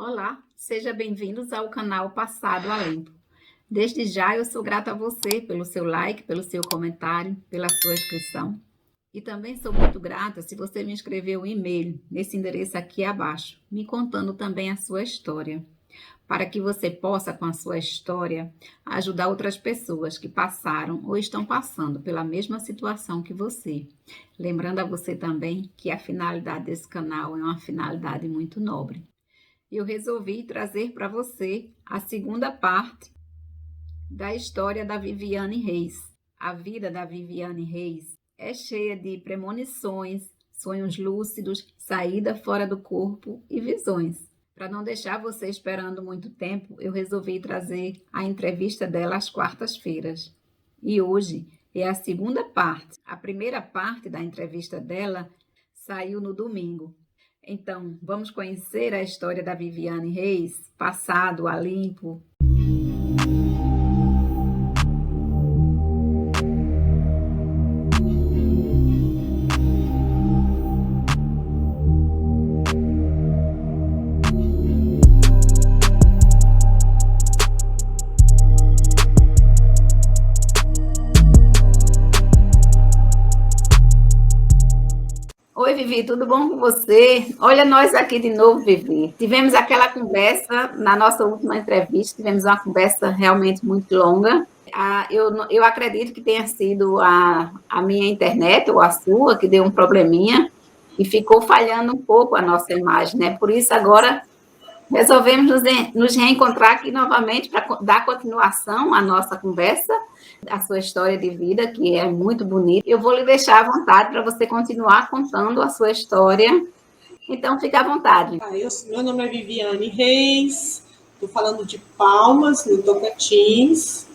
Olá, seja bem-vindos ao canal Passado a Limpo. Desde já eu sou grata a você pelo seu like, pelo seu comentário, pela sua inscrição. E também sou muito grata se você me escrever um e-mail nesse endereço aqui abaixo, me contando também a sua história, para que você possa, com a sua história, ajudar outras pessoas que passaram ou estão passando pela mesma situação que você. Lembrando a você também que a finalidade desse canal é uma finalidade muito nobre. Eu resolvi trazer para você a segunda parte da história da Viviane Reis. A vida da Viviane Reis é cheia de premonições, sonhos lúcidos, saída fora do corpo e visões. Para não deixar você esperando muito tempo, eu resolvi trazer a entrevista dela às quartas-feiras. E hoje é a segunda parte. A primeira parte da entrevista dela saiu no domingo. Então, vamos conhecer a história da Viviane Reis, passado a limpo. Oi, Vivi, tudo bom com você? Olha nós aqui de novo, Vivi. Tivemos aquela conversa na nossa última entrevista, tivemos uma conversa realmente muito longa. Eu acredito que tenha sido a minha internet ou a sua que deu um probleminha e ficou falhando um pouco a nossa imagem, né? Por isso, agora resolvemos nos reencontrar aqui novamente para dar continuação à nossa conversa, a sua história de vida, que é muito bonita. Eu vou lhe deixar à vontade para você continuar contando a sua história. Então, fique à vontade. Meu nome é Viviane Reis, estou falando de Palmas, no Tocantins,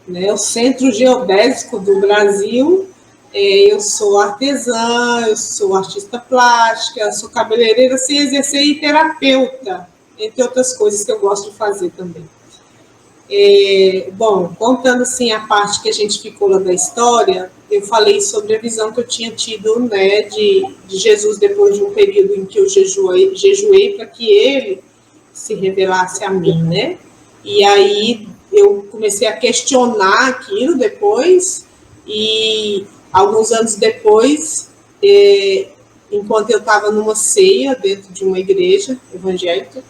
né, o centro geodésico do Brasil. Eu sou artesã, eu sou artista plástica, sou cabeleireira sem exercer e terapeuta, entre outras coisas que eu gosto de fazer também. Bom, contando assim a parte que a gente ficou lá da história, eu falei sobre a visão que eu tinha tido, né, de Jesus depois de um período em que eu jejuei para que ele se revelasse a mim, né? E aí eu comecei a questionar aquilo depois, e alguns anos depois, enquanto eu estava numa ceia dentro de uma igreja evangélica,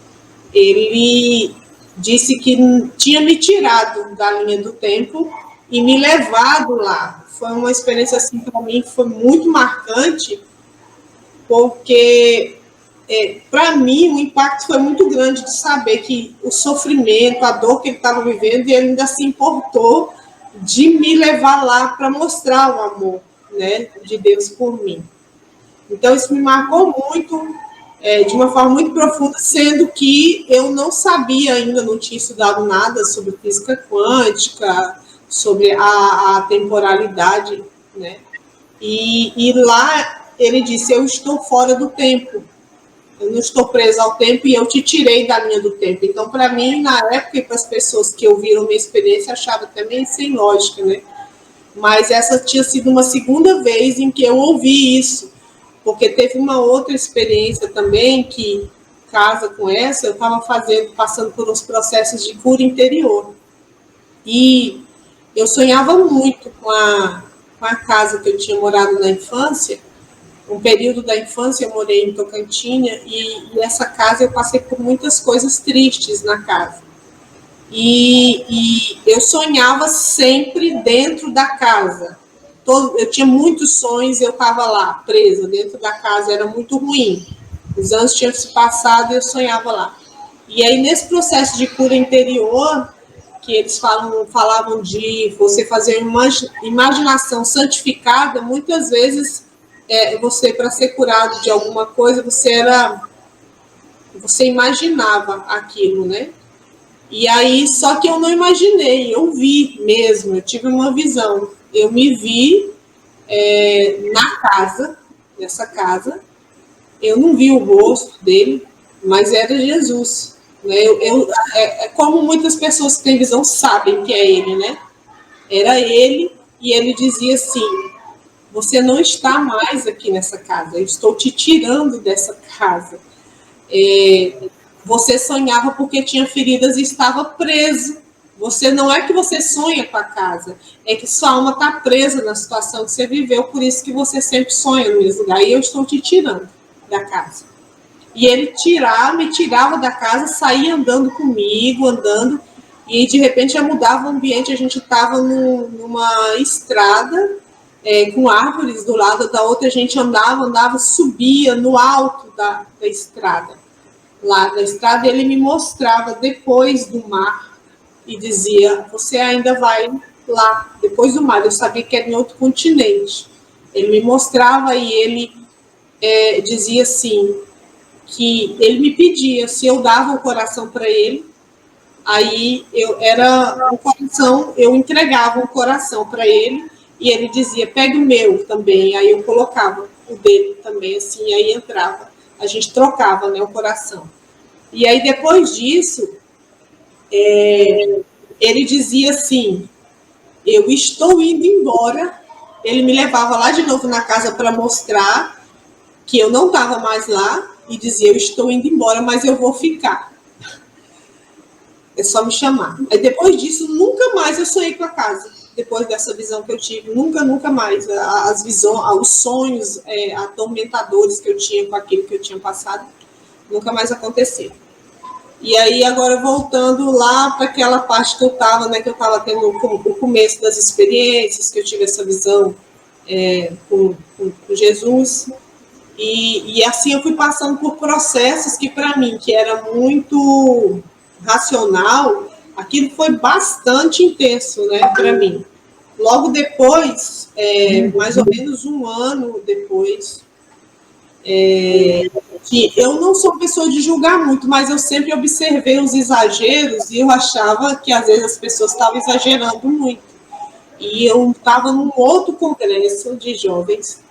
ele disse que tinha me tirado da linha do tempo e me levado lá. Foi uma experiência, assim, para mim, que foi muito marcante, porque, para mim, o impacto foi muito grande de saber que o sofrimento, a dor que ele estava vivendo, e ele ainda se importou de me levar lá para mostrar o amor, né, de Deus por mim. Então, isso me marcou muito, de uma forma muito profunda, sendo que eu não sabia ainda, não tinha estudado nada sobre física quântica, sobre a temporalidade, né? E lá ele disse, eu estou fora do tempo, eu não estou presa ao tempo e eu te tirei da linha do tempo. Então, para mim, na época, e para as pessoas que ouviram minha experiência, achavam também sem lógica, né? Mas essa tinha sido uma segunda vez em que eu ouvi isso, porque teve uma outra experiência também que casa com essa. Eu estava passando por uns processos de cura interior, e eu sonhava muito com a casa que eu tinha morado na infância. Um período da infância eu morei em Tocantins, e essa casa eu passei por muitas coisas tristes na casa. E eu sonhava sempre dentro da casa. Eu tinha muitos sonhos, eu estava lá, presa dentro da casa, era muito ruim. Os anos tinham se passado e eu sonhava lá. E aí, nesse processo de cura interior, que eles falavam de você fazer uma imaginação santificada, muitas vezes, você, para ser curado de alguma coisa, você imaginava aquilo, né? E aí, só que eu não imaginei, eu vi mesmo, eu tive uma visão. Eu me vi nessa casa, eu não vi o rosto dele, mas era Jesus. Né? Como muitas pessoas que têm visão sabem que é ele, né? Era ele, e ele dizia assim, você não está mais aqui nessa casa, eu estou te tirando dessa casa. Você sonhava porque tinha feridas e estava preso. Você não é que você sonha com a casa, é que sua alma está presa na situação que você viveu, por isso que você sempre sonha no mesmo lugar. E eu estou te tirando da casa. E ele me tirava da casa, saía andando comigo, andando, e de repente já mudava o ambiente. A gente estava numa estrada, com árvores do lado da outra, a gente andava, subia no alto da estrada. Lá da estrada, ele me mostrava depois do mar e dizia, você ainda vai lá, depois do mar. Eu sabia que era em outro continente. Ele me mostrava e ele dizia assim, que ele me pedia se eu dava o coração para ele, aí eu entregava o coração para ele, e ele dizia, pega o meu também, aí eu colocava o dele também, assim, aí entrava, a gente trocava, né, o coração. E aí depois disso, ele dizia assim, eu estou indo embora, ele me levava lá de novo na casa para mostrar que eu não estava mais lá, e dizia, eu estou indo embora, mas eu vou ficar. É só me chamar. Aí depois disso, nunca mais eu sonhei com a casa. Depois dessa visão que eu tive, nunca mais. As visões, os sonhos atormentadores que eu tinha com aquilo que eu tinha passado, nunca mais aconteceu. E aí, agora voltando lá para aquela parte que eu estava, né, que eu estava tendo o começo das experiências, que eu tive essa visão com Jesus. E assim eu fui passando por processos que, para mim, que era muito racional, aquilo foi bastante intenso, né, para mim. Logo depois, mais ou menos um ano depois, que eu não sou pessoa de julgar muito, mas eu sempre observei os exageros e eu achava que, às vezes, as pessoas estavam exagerando muito. E eu estava num outro congresso de jovens,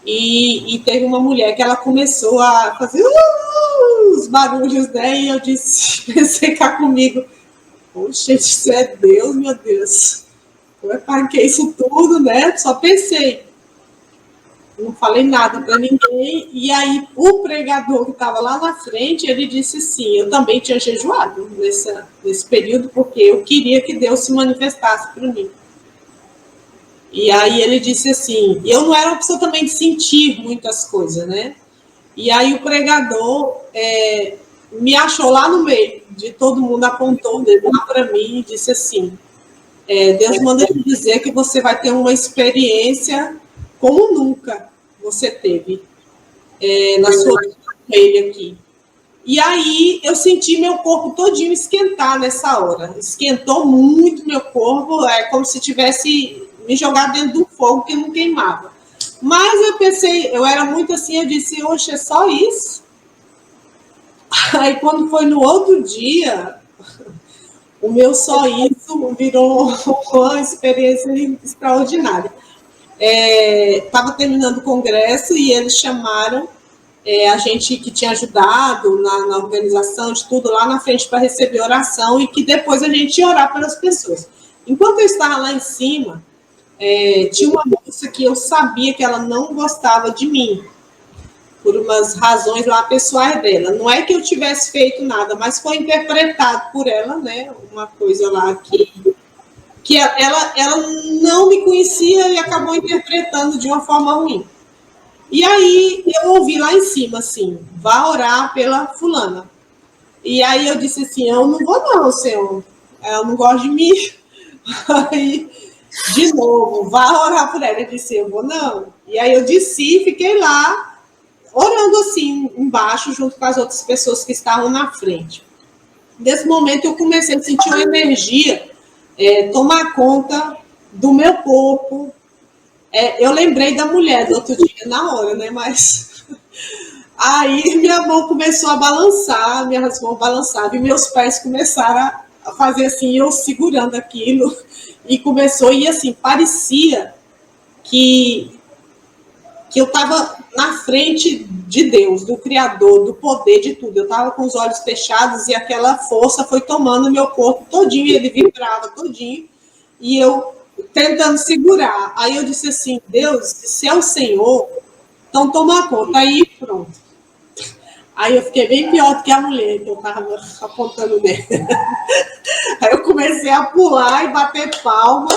e teve uma mulher que ela começou a fazer os barulhos, né? E eu disse, pensei cá comigo, poxa, isso é Deus, meu Deus. Eu parquei isso tudo, né? Só pensei. Não falei nada para ninguém. E aí o pregador que estava lá na frente, ele disse sim, eu também tinha jejuado nesse período, porque eu queria que Deus se manifestasse para mim. E aí ele disse assim, eu não era uma pessoa também de sentir muitas coisas, né? E aí o pregador me achou lá no meio de todo mundo, apontou o dedo lá para mim e disse assim, Deus manda te dizer que você vai ter uma experiência como nunca você teve na sua vida aqui. E aí eu senti meu corpo todinho esquentar nessa hora. Esquentou muito meu corpo, como se tivesse me jogado dentro do fogo que não queimava. Mas eu pensei, eu era muito assim, eu disse, oxe, é só isso? Aí quando foi no outro dia, o meu só isso virou uma experiência extraordinária. Estava terminando o congresso e eles chamaram a gente que tinha ajudado na organização de tudo lá na frente para receber oração e que depois a gente ia orar pelas pessoas. Enquanto eu estava lá em cima, tinha uma moça que eu sabia que ela não gostava de mim, por umas razões lá pessoais dela. Não é que eu tivesse feito nada, mas foi interpretado por ela, né? Uma coisa lá que ela não me conhecia e acabou interpretando de uma forma ruim. E aí eu ouvi lá em cima, assim, vá orar pela fulana. E aí eu disse assim, eu não vou não, senhor. Ela não gosta de mim. Aí, de novo, vá orar por ela. Eu disse, eu vou não. E aí eu desci e fiquei lá, orando assim, embaixo, junto com as outras pessoas que estavam na frente. Nesse momento eu comecei a sentir uma energia tomar conta do meu corpo. Eu lembrei da mulher do outro dia, na hora, né? Mas aí minha mão começou a balançar, minhas mãos balançavam, e meus pés começaram a fazer assim, eu segurando aquilo, e começou, e assim, parecia que eu estava na frente de Deus, do Criador, do poder de tudo. Eu estava com os olhos fechados e aquela força foi tomando meu corpo todinho, ele vibrava todinho, e eu tentando segurar. Aí eu disse assim, Deus, se é o Senhor, então toma conta. Aí pronto. Aí eu fiquei bem pior do que a mulher que eu estava apontando nele. Aí eu comecei a pular e bater palma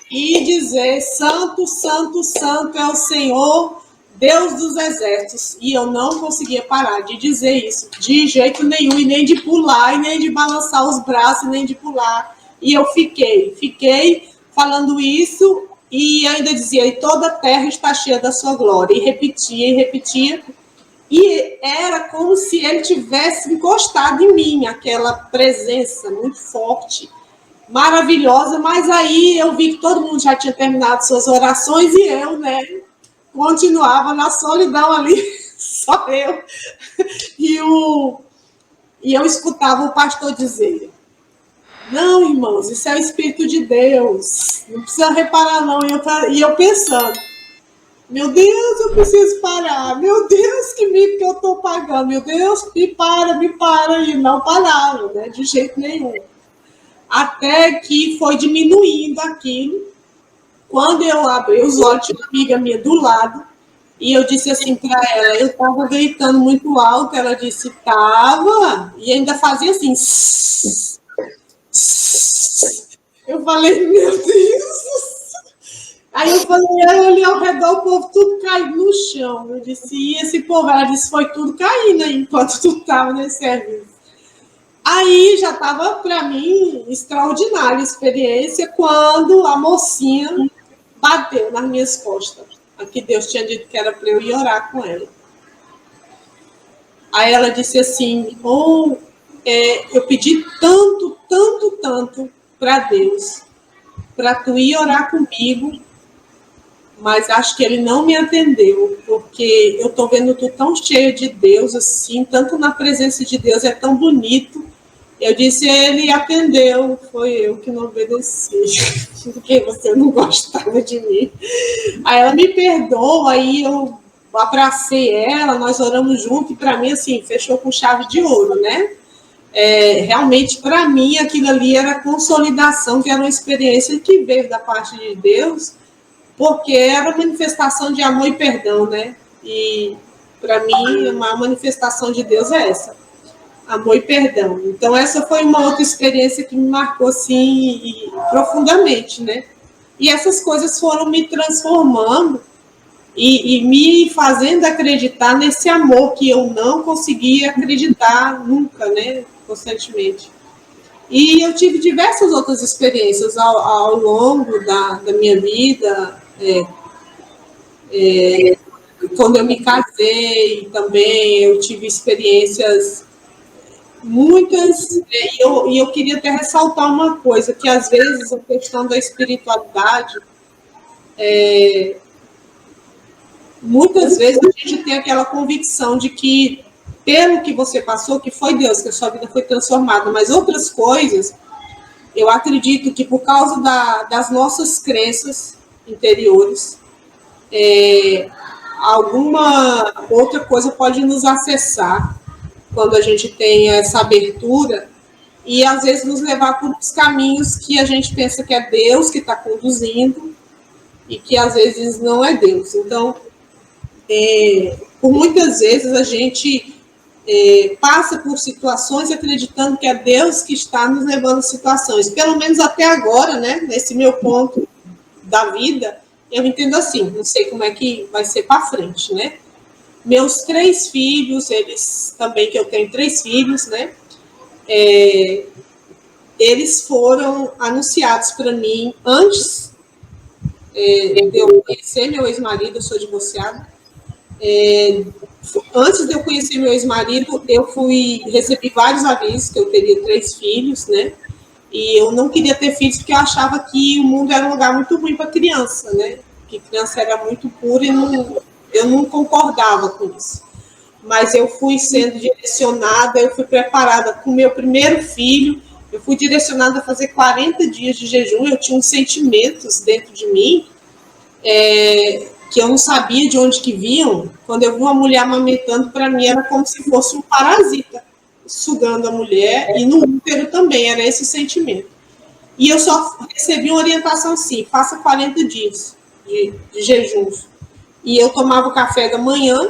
e dizer: Santo, Santo, Santo é o Senhor, Deus dos exércitos. E eu não conseguia parar de dizer isso, de jeito nenhum, e nem de pular, e nem de balançar os braços, nem de pular. E eu fiquei falando isso, e ainda dizia: e toda a terra está cheia da sua glória. E repetia. E era como se ele tivesse encostado em mim, aquela presença muito forte, maravilhosa. Mas aí eu vi que todo mundo já tinha terminado suas orações e eu, né, continuava na solidão ali, só eu. E eu escutava o pastor dizer: não, irmãos, isso é o Espírito de Deus, não precisa reparar não. E eu pensando: meu Deus, eu preciso parar. Meu Deus, que mico que eu estou pagando. Meu Deus, me para. E não parava, né? De jeito nenhum. Até que foi diminuindo aquilo. Quando eu abri os olhos, tinha uma amiga minha do lado. E eu disse assim para ela: eu estava gritando muito alto. Ela disse: estava. E ainda fazia assim. Eu falei: meu Deus. Aí eu olhei ao redor, o povo tudo caindo no chão. Eu disse: e esse povo? Ela disse: foi tudo caindo aí, enquanto tu estava nesse serviço. Aí já estava, para mim, extraordinária a experiência quando a mocinha bateu nas minhas costas. Aqui Deus tinha dito que era para eu ir orar com ela. Aí ela disse assim: eu pedi tanto para Deus, para tu ir orar comigo, mas acho que ele não me atendeu, porque eu estou vendo tu tão cheio de Deus, assim, tanto na presença de Deus, é tão bonito. Eu disse: ele atendeu, foi eu que não obedeci, porque você não gostava de mim. Aí ela me perdoou, aí eu abracei ela, nós oramos junto, e para mim, assim, fechou com chave de ouro, né? Realmente, para mim, aquilo ali era consolidação, que era uma experiência que veio da parte de Deus, porque era manifestação de amor e perdão, né? E, para mim, uma manifestação de Deus é essa, amor e perdão. Então, essa foi uma outra experiência que me marcou, assim, profundamente, né? E essas coisas foram me transformando e me fazendo acreditar nesse amor que eu não conseguia acreditar nunca, né? Constantemente. E eu tive diversas outras experiências ao longo da minha vida. Quando eu me casei também, eu tive experiências muitas, e eu queria até ressaltar uma coisa, que às vezes a questão da espiritualidade, muitas vezes a gente tem aquela convicção de que, pelo que você passou, que foi Deus, que a sua vida foi transformada, mas outras coisas, eu acredito que por causa das nossas crenças interiores, alguma outra coisa pode nos acessar quando a gente tem essa abertura e às vezes nos levar por uns caminhos que a gente pensa que é Deus que está conduzindo e que às vezes não é Deus. Então, por muitas vezes a gente passa por situações acreditando que é Deus que está nos levando a situações. Pelo menos até agora, né, nesse meu ponto da vida, eu entendo assim, não sei como é que vai ser para frente, né? Meus 3 filhos, eles também, que eu tenho 3 filhos, né? Eles foram anunciados para mim antes de eu conhecer meu ex-marido. Eu sou divorciada. Antes de eu conhecer meu ex-marido, eu recebi vários avisos que eu teria 3 filhos, né? E eu não queria ter filhos porque eu achava que o mundo era um lugar muito ruim para criança, né? Que criança era muito pura e eu não concordava com isso. Mas eu fui sendo direcionada, eu fui preparada com o meu primeiro filho, eu fui direcionada a fazer 40 dias de jejum, eu tinha uns sentimentos dentro de mim que eu não sabia de onde que vinham. Quando eu vi uma mulher amamentando, para mim era como se fosse um parasita sugando a mulher, e no útero também, era esse o sentimento. E eu só recebi uma orientação assim: faça 40 dias de jejum. E eu tomava o café da manhã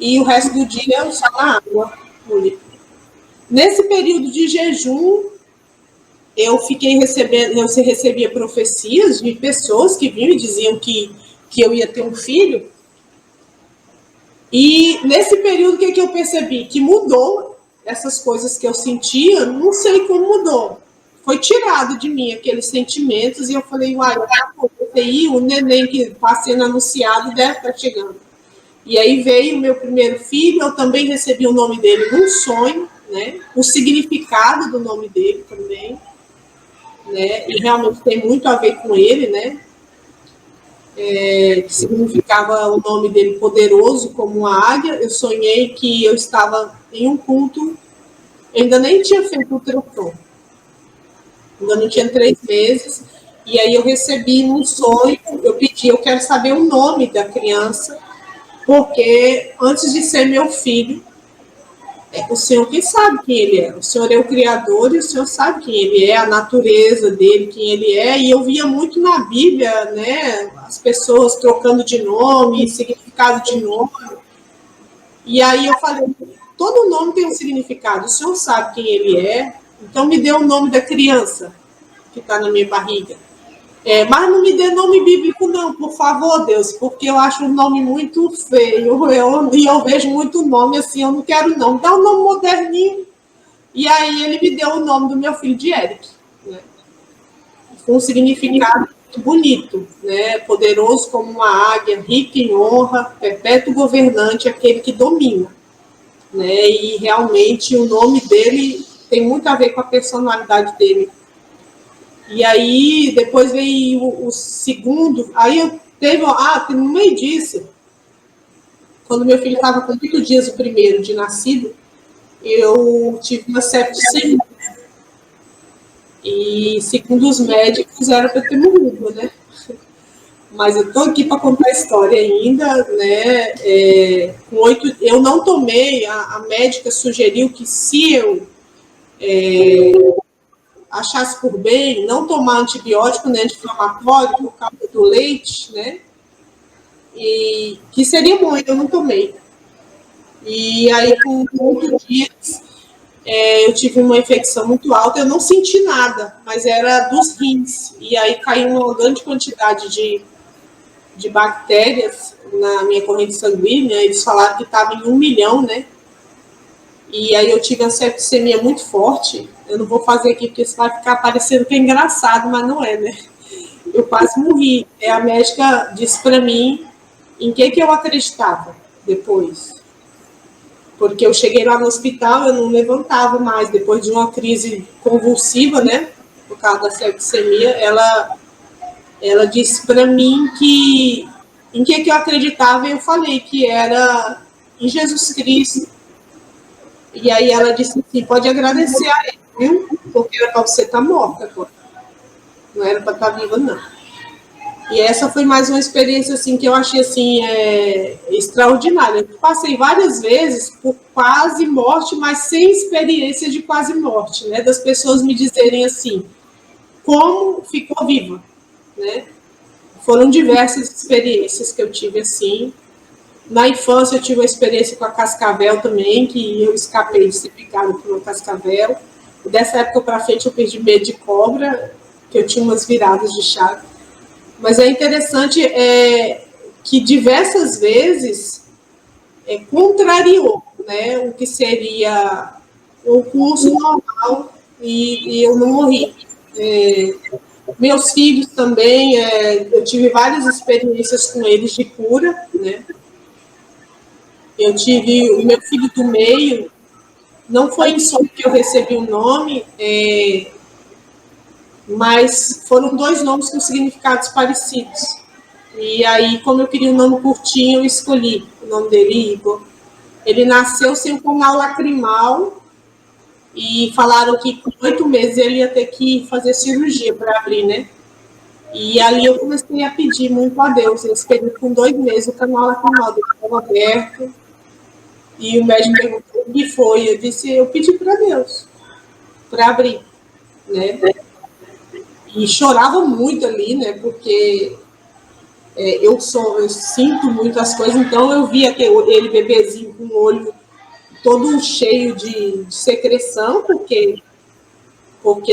e o resto do dia eu só na água. Nesse período de jejum, eu recebia profecias de pessoas que vinham e diziam que eu ia ter um filho. E nesse período, o que eu percebi? Que mudou essas coisas que eu sentia, não sei como mudou. Foi tirado de mim aqueles sentimentos e eu falei, uai, aí o neném que está sendo anunciado deve estar chegando. E aí veio o meu primeiro filho, eu também recebi o nome dele num sonho, né? O significado do nome dele também, né? E realmente tem muito a ver com ele, né? Que significava o nome dele poderoso como uma águia. Eu sonhei que eu estava em um culto, ainda nem tinha feito o ultrassom, ainda não tinha 3 meses, e aí eu recebi um sonho, eu pedi, eu quero saber o nome da criança, porque antes de ser meu filho, o Senhor que sabe quem ele é. O Senhor é o Criador e o Senhor sabe quem ele é, a natureza dele, quem ele é. E eu via muito na Bíblia, né, as pessoas trocando de nome, significado de nome. E aí eu falei, todo nome tem um significado. O Senhor sabe quem ele é, então me dê o nome da criança que está na minha barriga. Mas não me dê nome bíblico, não, por favor, Deus, porque eu acho o nome muito feio. E eu vejo muito nome assim, eu não quero não. Dá um nome moderninho. E aí ele me deu o nome do meu filho de Eric, né? Com um significado muito bonito, né? Poderoso como uma águia, rico em honra, perpétuo governante, aquele que domina, né? E realmente o nome dele tem muito a ver com a personalidade dele. E aí, depois veio o segundo. Aí eu teve. No meio disso, quando meu filho estava com 8 dias, o primeiro de nascido, eu tive uma septicemia. E, segundo os médicos, era para ter morrido, né? Mas eu estou aqui para contar a história ainda, né? Com 8, eu não tomei. A médica sugeriu que se eu achasse por bem não tomar antibiótico, né, anti-inflamatório, por causa do leite, né, e que seria bom, eu não tomei. E aí, com 8 dias, eu tive uma infecção muito alta, eu não senti nada, mas era dos rins, e aí caiu uma grande quantidade de bactérias na minha corrente sanguínea, eles falaram que estava em 1 milhão, né, e aí eu tive uma septicemia muito forte. Eu não vou fazer aqui porque isso vai ficar parecendo que é engraçado, mas não é, né? Eu quase morri. A médica disse para mim em que eu acreditava depois. Porque eu cheguei lá no hospital, eu não levantava mais. Depois de uma crise convulsiva, né? Por causa da septicemia, ela disse para mim que em que eu acreditava, e eu falei que era em Jesus Cristo. E aí ela disse assim, pode agradecer a ele, viu? Porque era para você estar morta agora. Não era para estar viva, não. E essa foi mais uma experiência assim, que eu achei assim, extraordinária. Eu passei várias vezes por quase morte, mas sem experiência de quase morte, né? Das pessoas me dizerem assim, como ficou viva, né? Foram diversas experiências que eu tive assim. Na infância, eu tive uma experiência com a cascavel também, que eu escapei de ser picada por uma cascavel. E dessa época para frente, eu perdi medo de cobra, que eu tinha umas viradas de chave. Mas é interessante que diversas vezes contrariou, né, o que seria o curso normal e eu não morri. Meus filhos também, eu tive várias experiências com eles de cura, né? Eu tive o meu filho do meio, não foi em sonho que eu recebi o nome, mas foram 2 nomes com significados parecidos. E aí, como eu queria um nome curtinho, eu escolhi o nome dele, Igor. Ele nasceu sem um canal lacrimal e falaram que com 8 meses ele ia ter que fazer cirurgia para abrir, né? E ali eu comecei a pedir muito a Deus. Eu esperei com 2 meses o canal lacrimal dele estava aberto. E o médico perguntou o que foi. Eu disse, eu pedi para Deus, para abrir, né? E chorava muito ali, né? Porque eu sinto muito as coisas, então eu via ele bebezinho um olho todo cheio de secreção, porque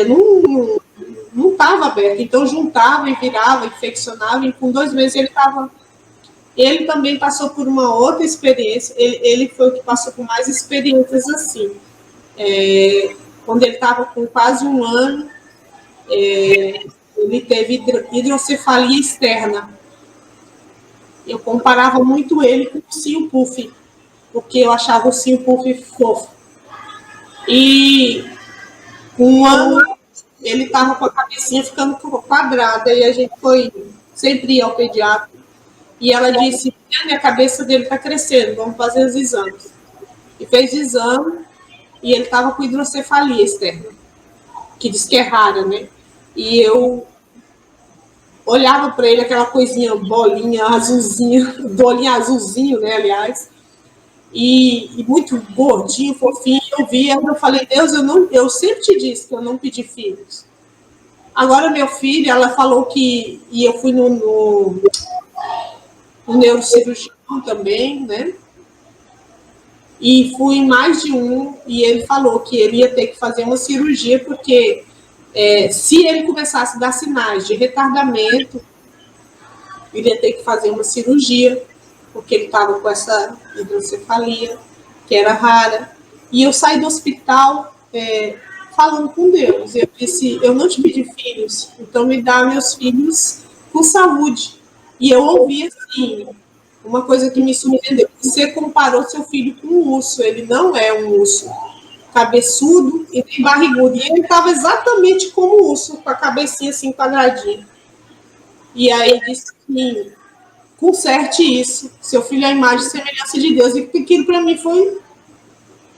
não estava aberto. Então, juntava e virava, infeccionava, e com 2 meses ele estava... Ele também passou por uma outra experiência, ele foi o que passou por mais experiências assim. Quando ele estava com quase 1 ano, ele teve hidrocefalia externa. Eu comparava muito ele com o Ursinho Puff, porque eu achava o Ursinho Puff fofo. E com 1 ano, ele estava com a cabecinha ficando quadrada, e a gente sempre ia ao pediatra, e ela disse, a cabeça dele está crescendo, vamos fazer os exames. E fez exame, e ele estava com hidrocefalia externa, que diz que é rara, né? E eu olhava para ele, aquela coisinha, bolinha azulzinha, bolinha azulzinho, né, aliás, e muito gordinho, fofinho, eu via, eu falei, Deus, eu sempre te disse que eu não pedi filhos. Agora, meu filho, ela falou que, e eu fui no neurocirurgião também, né, e fui em mais de um, e ele falou que ele ia ter que fazer uma cirurgia, porque se ele começasse a dar sinais de retardamento, ele ia ter que fazer uma cirurgia, porque ele estava com essa hidrocefalia, que era rara. E eu saí do hospital falando com Deus. Eu disse, eu não te pedi filhos, então me dá meus filhos com saúde. E eu ouvi assim, uma coisa que me surpreendeu. Você comparou seu filho com um urso, ele não é um urso cabeçudo e nem barrigudo. E ele estava exatamente como o urso, com a cabecinha assim quadradinha. E aí disse que conserte isso, seu filho é a imagem e semelhança de Deus. E aquilo para mim foi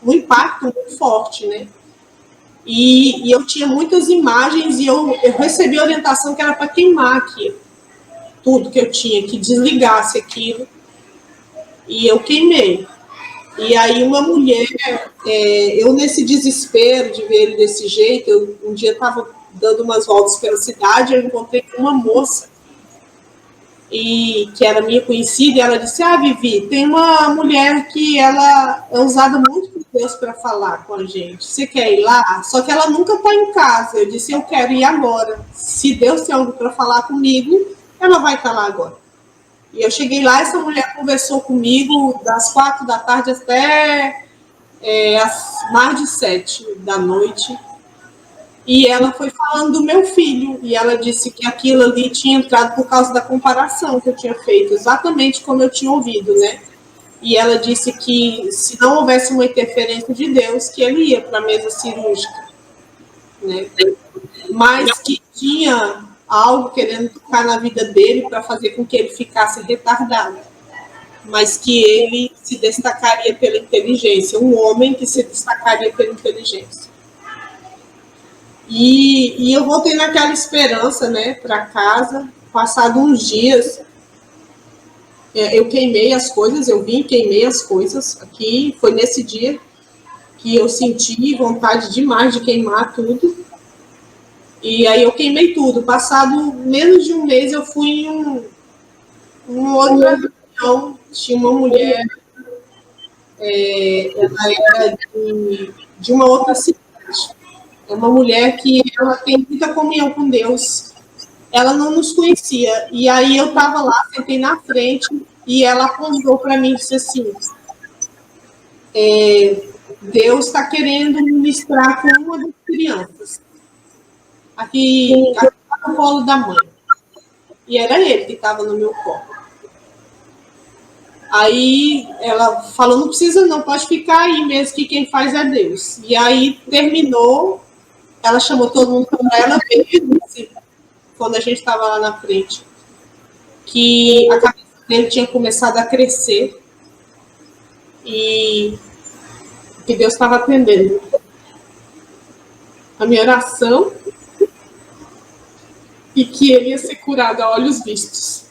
um impacto muito forte, né? E eu tinha muitas imagens e eu recebi a orientação que era para queimar aqui tudo que eu tinha, que desligasse aquilo. E eu queimei. E aí uma mulher, eu nesse desespero de ver ele desse jeito, um dia estava dando umas voltas pela cidade, eu encontrei com uma moça, que era minha conhecida, e ela disse, Vivi, tem uma mulher que ela é usada muito por Deus para falar com a gente, você quer ir lá? Só que ela nunca está em casa. Eu disse, eu quero ir agora. Se Deus tem algo para falar comigo, ela vai estar lá agora. E eu cheguei lá, essa mulher conversou comigo das 4 da tarde até mais de 7 da noite. E ela foi falando do meu filho. E ela disse que aquilo ali tinha entrado por causa da comparação que eu tinha feito, exatamente como eu tinha ouvido, né? E ela disse que se não houvesse uma interferência de Deus, que ele ia para a mesa cirúrgica, né? Mas que tinha algo querendo tocar na vida dele para fazer com que ele ficasse retardado, mas que ele se destacaria pela inteligência, um homem que se destacaria pela inteligência. E eu voltei naquela esperança, né, para casa. Passado uns dias, eu queimei as coisas, eu vim e queimei as coisas aqui. Foi nesse dia que eu senti vontade demais de queimar tudo. E aí eu queimei tudo. Passado menos de um mês, eu fui em uma outra reunião. Tinha uma mulher, ela era de uma outra cidade. É uma mulher que ela tem muita comunhão com Deus. Ela não nos conhecia. E aí eu estava lá, sentei na frente, e ela apontou para mim e disse assim, Deus está querendo ministrar com uma das crianças. Aqui no colo da mãe. E era ele que estava no meu colo. Aí ela falou, não precisa não, pode ficar aí mesmo, que quem faz é Deus. E aí terminou, ela chamou todo mundo para ela ver, quando a gente estava lá na frente, que a cabeça dele tinha começado a crescer e que Deus estava atendendo a minha oração e que ele ia ser curado a olhos vistos.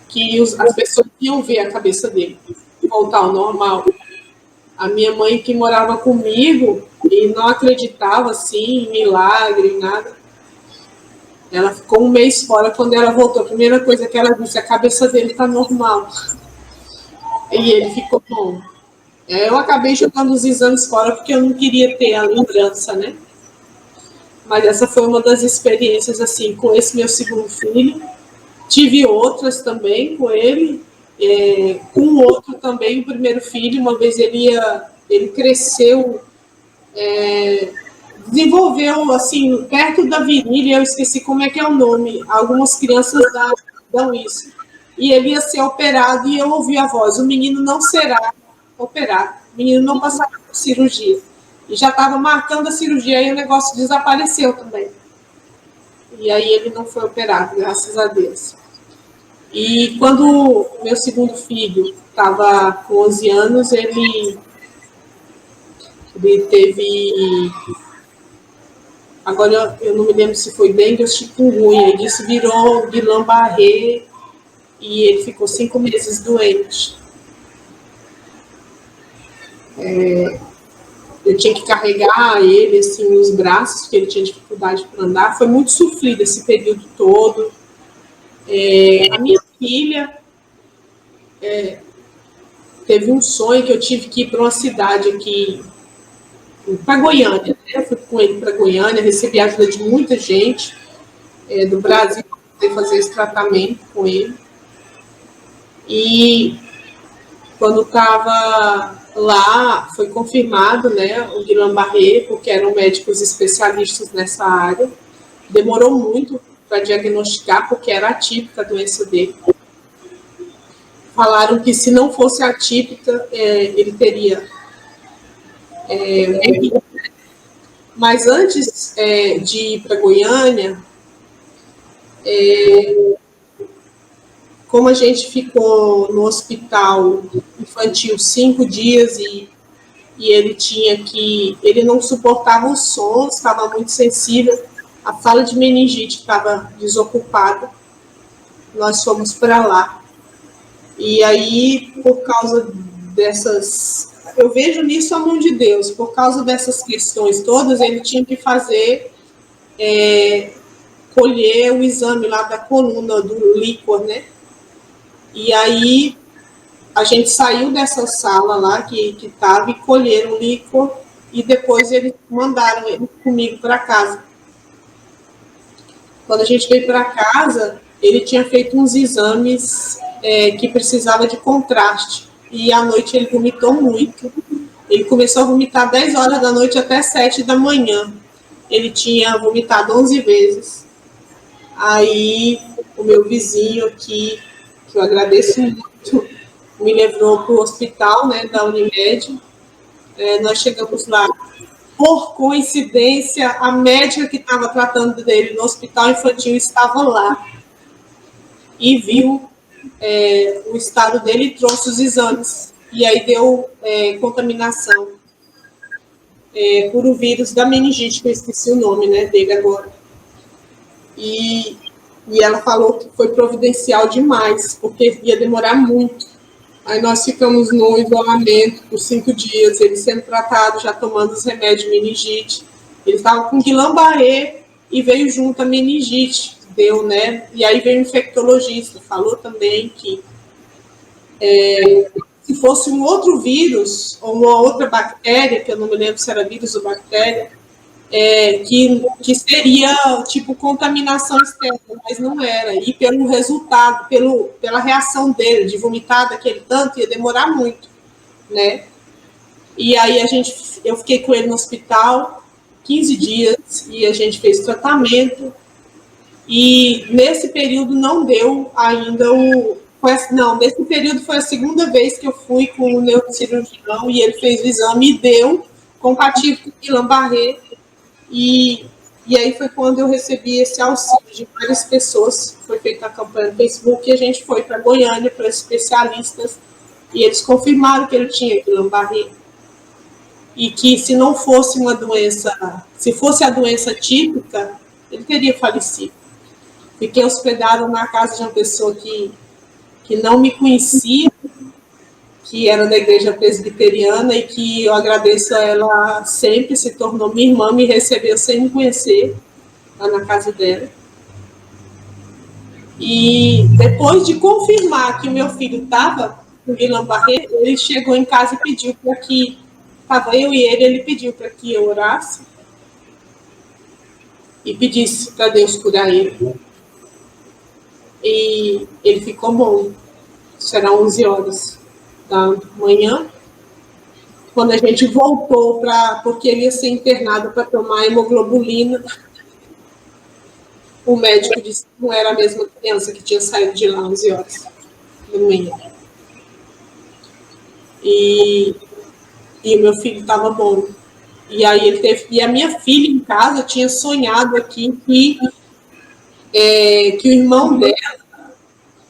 Que as pessoas iam ver a cabeça dele voltar ao normal. A minha mãe, que morava comigo e não acreditava assim, em milagre, em nada, ela ficou 1 mês fora. Quando ela voltou, a primeira coisa que ela disse, a cabeça dele está normal. E ele ficou bom. Eu acabei jogando os exames fora porque eu não queria ter a lembrança, né? Mas essa foi uma das experiências, assim, com esse meu segundo filho. Tive outras também com ele, com o outro também, o primeiro filho. Uma vez ele cresceu, desenvolveu, assim, perto da virilha, eu esqueci como é que é o nome. Algumas crianças dão isso. E ele ia ser operado e eu ouvi a voz: o menino não será operado, o menino não passará por cirurgia. E já estava marcando a cirurgia e o negócio desapareceu também. E aí ele não foi operado, graças a Deus. E quando meu segundo filho estava com 11 anos, ele teve... Agora eu não me lembro se foi dengue ou chikungunya. Isso virou Guillain-Barré e ele ficou 5 meses doente. Eu tinha que carregar ele assim nos braços, porque ele tinha dificuldade para andar. Foi muito sofrido esse período todo. A minha filha teve um sonho que eu tive que ir para uma cidade aqui, para Goiânia. Né? Eu fui com ele para Goiânia, recebi a ajuda de muita gente do Brasil para fazer esse tratamento com ele. E quando estava lá, foi confirmado, né, o Guillain-Barré, porque eram médicos especialistas nessa área. Demorou muito para diagnosticar, porque era atípica a doença dele. Falaram que se não fosse atípica, ele teria morrido. Mas antes de ir para Goiânia, como a gente ficou no hospital infantil 5 dias e ele não suportava os sons, estava muito sensível, a sala de meningite estava desocupada, nós fomos para lá. E aí, por causa dessas... Eu vejo nisso a mão de Deus. Por causa dessas questões todas, ele tinha que fazer... colher o exame lá da coluna, do líquor, né? E aí, a gente saiu dessa sala lá que estava e colheram o líquor e depois eles mandaram ele comigo para casa. Quando a gente veio para casa, ele tinha feito uns exames que precisava de contraste. E à noite ele vomitou muito. Ele começou a vomitar 10 horas da noite até 7 da manhã. Ele tinha vomitado 11 vezes. Aí o meu vizinho aqui, que eu agradeço muito, me levou para o hospital, né, da Unimed. Nós chegamos lá. Por coincidência, a médica que estava tratando dele no hospital infantil estava lá e viu o estado dele e trouxe os exames. E aí deu contaminação por o vírus da meningite, que eu esqueci o nome, né, dele agora. E ela falou que foi providencial demais, porque ia demorar muito. Aí nós ficamos no isolamento por 5 dias, ele sendo tratado, já tomando os remédios de meningite. Ele estava com Guillain-Barré e veio junto a meningite, deu, né? E aí veio o infectologista, falou também que se fosse um outro vírus, ou uma outra bactéria, que eu não me lembro se era vírus ou bactéria, que seria tipo contaminação externa, mas não era. E pelo resultado, pela reação dele, de vomitar daquele tanto, ia demorar muito, né? E aí eu fiquei com ele no hospital 15 dias e a gente fez tratamento. E nesse período não deu ainda nesse período foi a segunda vez que eu fui com o neurocirurgião e ele fez o exame e deu compatível com o Guillain-Barré. E aí foi quando eu recebi esse auxílio de várias pessoas. Foi feita a campanha no Facebook e a gente foi para Goiânia, para especialistas, e eles confirmaram que ele tinha Guillain-Barré. E que se não fosse uma doença, se fosse a doença típica, ele teria falecido. Fiquei hospedada na casa de uma pessoa que não me conhecia, que era da igreja presbiteriana e que eu agradeço a ela sempre, se tornou minha irmã, me recebeu sem me conhecer, lá na casa dela. E depois de confirmar que o meu filho estava o Guilherme Barreto, ele chegou em casa e pediu para que, estava eu e ele pediu para que eu orasse e pedisse para Deus curar ele. E ele ficou bom. Serão 11 horas da manhã. Quando a gente voltou porque ele ia ser internado para tomar hemoglobulina, o médico disse que não era a mesma criança que tinha saído de lá 11 horas da manhã. E o meu filho estava bom. E aí e a minha filha em casa tinha sonhado aqui que o irmão dela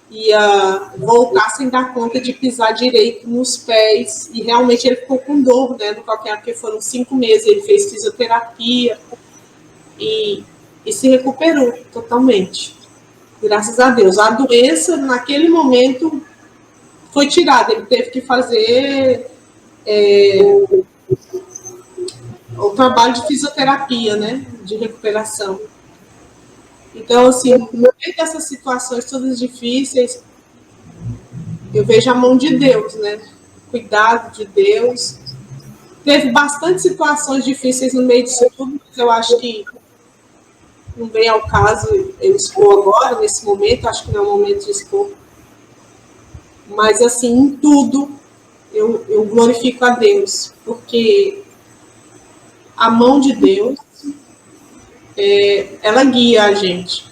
ia voltar sem dar conta de pisar direito nos pés, e realmente ele ficou com dor, né, no calcanhar, porque foram 5 meses, ele fez fisioterapia e se recuperou totalmente, graças a Deus. A doença, naquele momento, foi tirada, ele teve que fazer o trabalho de fisioterapia, né, de recuperação. Então, assim, no meio dessas situações todas difíceis, eu vejo a mão de Deus, né? Cuidado de Deus. Teve bastante situações difíceis no meio disso tudo, mas eu acho que não vem ao caso eu expor agora, nesse momento, acho que não é o momento de expor. Mas, assim, em tudo, eu glorifico a Deus, porque a mão de Deus, ela guia a gente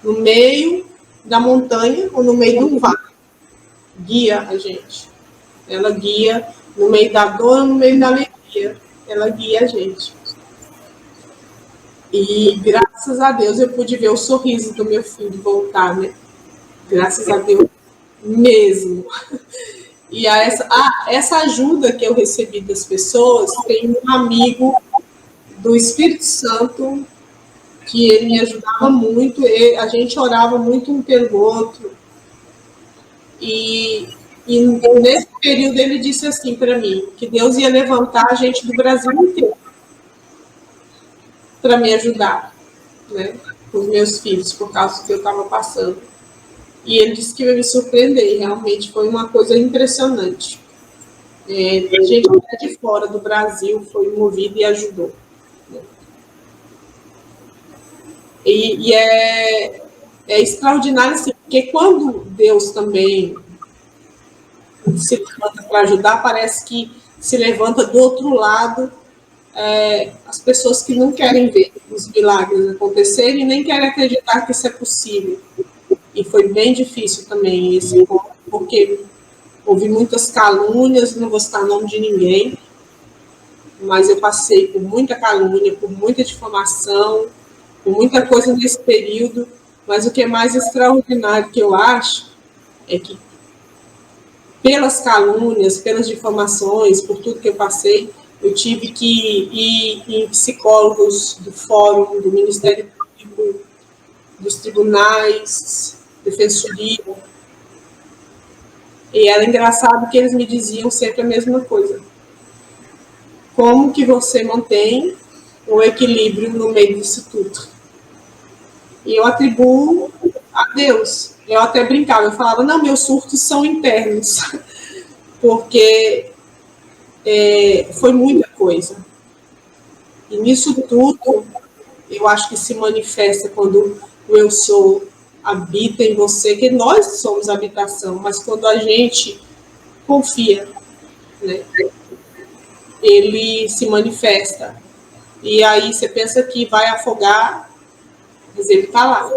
no meio da montanha ou no meio do vale. Guia a gente. Ela guia no meio da dor ou no meio da alegria. Ela guia a gente. E graças a Deus eu pude ver o sorriso do meu filho voltar, né? Graças a Deus mesmo. E essa ajuda que eu recebi das pessoas, tem um amigo do Espírito Santo que ele me ajudava muito, a gente orava muito um pelo outro. E nesse período ele disse assim para mim, que Deus ia levantar a gente do Brasil inteiro para me ajudar, né, com os meus filhos, por causa do que eu estava passando. E ele disse que ia me surpreender, realmente foi uma coisa impressionante. A gente de fora do Brasil foi movido e ajudou. E é extraordinário, assim, porque quando Deus também se levanta para ajudar, parece que se levanta do outro lado as pessoas que não querem ver os milagres acontecerem e nem querem acreditar que isso é possível. E foi bem difícil também esse ponto, porque houve muitas calúnias, não vou citar o nome de ninguém, mas eu passei por muita calúnia, por muita difamação, por muita coisa nesse período, mas o que é mais extraordinário que eu acho é que pelas calúnias, pelas difamações, por tudo que eu passei, eu tive que ir em psicólogos do fórum, do Ministério Público, dos tribunais, defensoria. E era engraçado que eles me diziam sempre a mesma coisa. Como que você mantém o equilíbrio no meio disso tudo? E eu atribuo a Deus. Eu até brincava, eu falava, não, meus surtos são internos, porque foi muita coisa. E nisso tudo, eu acho que se manifesta quando o eu sou habita em você, que nós somos habitação, mas quando a gente confia, né, ele se manifesta. E aí você pensa que vai afogar, mas ele está lá,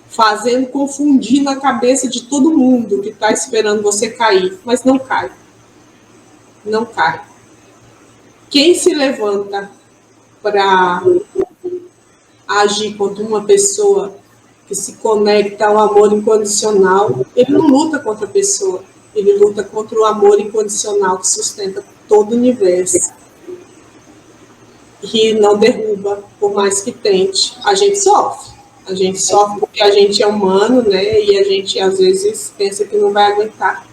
fazendo, confundindo a cabeça de todo mundo que está esperando você cair, mas não cai. Não cai. Quem se levanta para agir contra uma pessoa que se conecta ao amor incondicional, ele não luta contra a pessoa, ele luta contra o amor incondicional que sustenta todo o universo. E não derruba, por mais que tente. A gente sofre porque a gente é humano, né? E a gente, às vezes, pensa que não vai aguentar.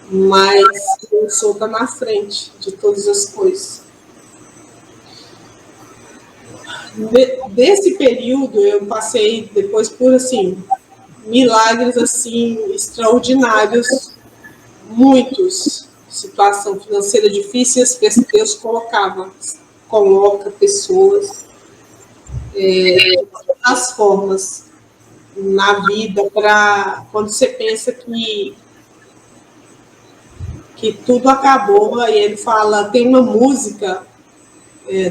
Mas o Senhor está na frente de todas as coisas. Desse período, eu passei depois por, assim, milagres assim extraordinários, muitos. Situação financeira difícil, Deus coloca pessoas de todas as formas na vida, para quando você pensa que tudo acabou. Aí ele fala, tem uma música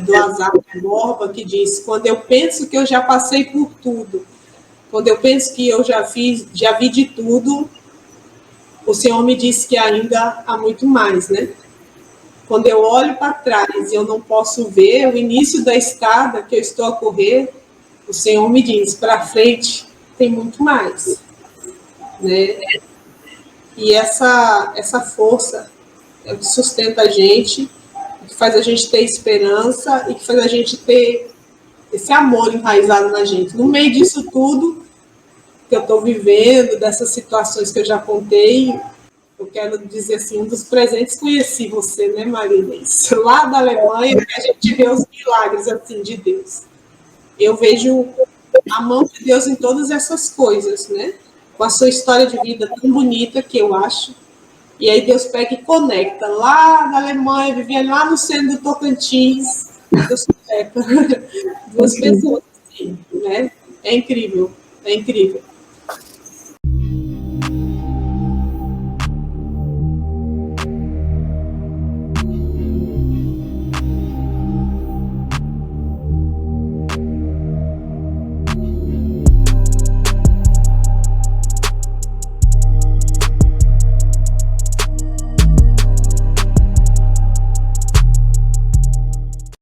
do Azar Borba que diz: quando eu penso que eu já passei por tudo, quando eu penso que eu já vi de tudo, o Senhor me disse que ainda há muito mais, né? Quando eu olho para trás e eu não posso ver o início da estrada que eu estou a correr, o Senhor me diz, para frente tem muito mais, né? E essa força é o que sustenta a gente, que faz a gente ter esperança e que faz a gente ter esse amor enraizado na gente. No meio disso tudo que eu estou vivendo, dessas situações que eu já contei, eu quero dizer assim, um dos presentes, conheci você, né, Maria Inês? Lá da Alemanha, que a gente vê os milagres assim de Deus. Eu vejo a mão de Deus em todas essas coisas, né? Com a sua história de vida tão bonita, que eu acho. E aí Deus pega e conecta. Lá na Alemanha, vivia lá no centro do Tocantins, Deus conecta duas pessoas assim, né? É incrível, é incrível.